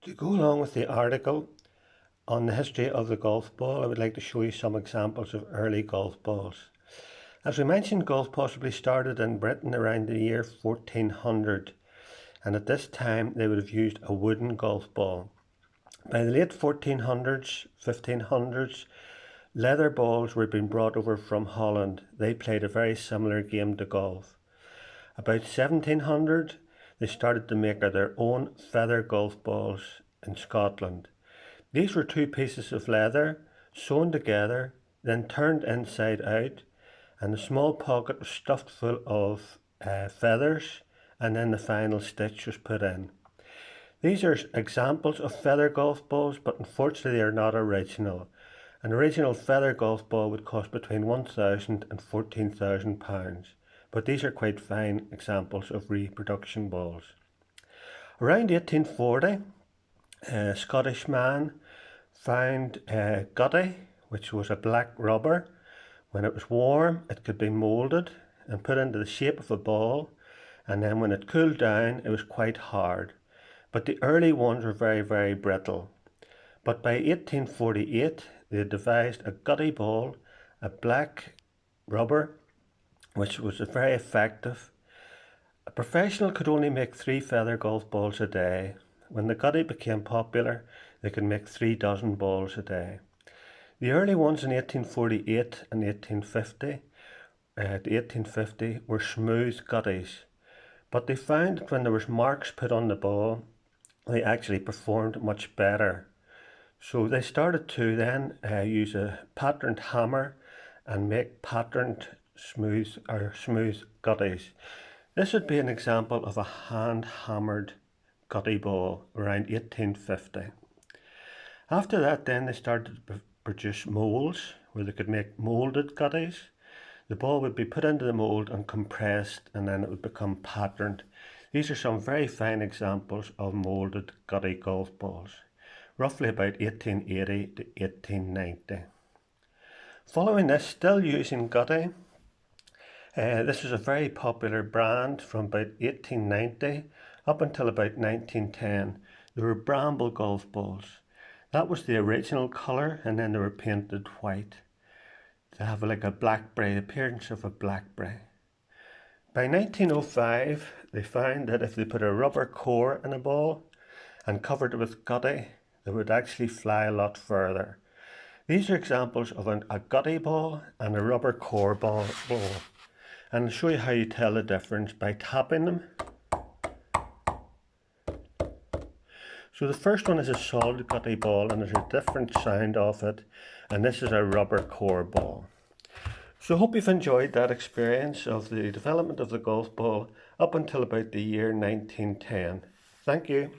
To go along with the article on the history of the golf ball, I would like to show you some examples of early golf balls. As we mentioned, golf possibly started in Britain around the year 1400, and at this time they would have used a wooden golf ball. By the late 1400s, 1500s, leather balls were being brought over from Holland. They played a very similar game to golf. About 1700, they started to make their own feather golf balls in Scotland. These were two pieces of leather sewn together, then turned inside out, and a small pocket was stuffed full of feathers, and then the final stitch was put in. These are examples of feather golf balls, but unfortunately they are not original. An original feather golf ball would cost between £1,000 and £14,000, but these are quite fine examples of reproduction balls. Around 1840, a Scottish man found a gutty, which was a black rubber. When it was warm, it could be moulded and put into the shape of a ball, and then when it cooled down, it was quite hard. But the early ones were very, very brittle. But by 1848, they devised a gutty ball, a black rubber, which was very effective. A professional could only make 3 feather golf balls a day. When the gutty became popular, they could make 3 dozen balls a day. The early ones in 1848 and 1850 were smooth gutties, but they found that when there was marks put on the ball, they actually performed much better. So they started to then use a patterned hammer and make patterned smooth gutties. This would be an example of a hand-hammered gutty ball around 1850. After that, then they started to produce moulds where they could make moulded gutties. The ball would be put into the mould and compressed, and then it would become patterned. These are some very fine examples of moulded gutty golf balls, roughly about 1880 to 1890. Following this, still using gutty, this is a very popular brand from about 1890 up until about 1910. There were bramble golf balls. That was the original colour, and then they were painted white. They have like a blackberry, appearance of a blackberry. By 1905, they found that if they put a rubber core in a ball and covered it with gutty, they would actually fly a lot further. These are examples of a gutty ball and a rubber core ball. And I'll show you how you tell the difference by tapping them. So the first one is a solid gutty ball, and there's a different sound of it, and this is a rubber core ball. So I hope you've enjoyed that experience of the development of the golf ball up until about the year 1910. Thank you.